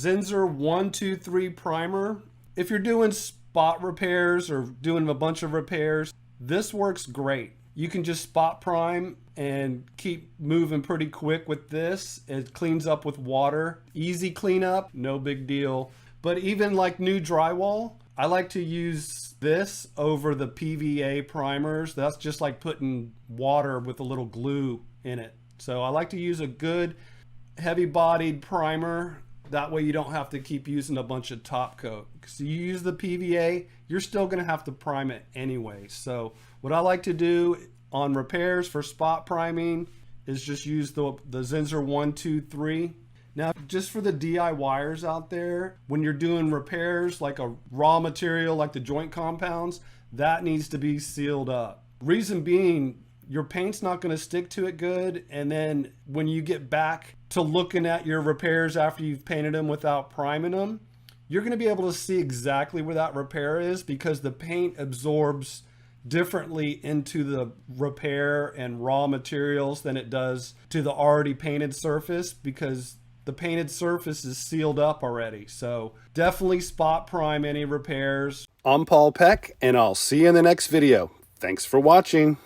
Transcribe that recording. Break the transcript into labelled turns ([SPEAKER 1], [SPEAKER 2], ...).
[SPEAKER 1] Zinsser 123 primer. If you're doing spot repairs or doing a bunch of repairs, this works great. You can just spot prime and keep moving pretty quick with this. It cleans up with water. Easy cleanup, no big deal. But even like new drywall, I like to use this over the PVA primers. That's just like putting water with a little glue in it. So I like to use a good heavy bodied primer. That way you don't have to keep using a bunch of top coat. So you use the PVA, you're still gonna have to prime it anyway. So what I like to do on repairs for spot priming is just use the Zinsser 123. Now, just for the DIYers out there, when you're doing repairs like a raw material like the joint compounds, that needs to be sealed up. Reason being, your paint's not going to stick to it good, and then when you get back to looking at your repairs after you've painted them without priming them, you're going to be able to see exactly where that repair is because the paint absorbs differently into the repair and raw materials than it does to the already painted surface because the painted surface is sealed up already. So definitely spot prime any repairs. I'm Peck, and I'll see you in the next video. Thanks for watching.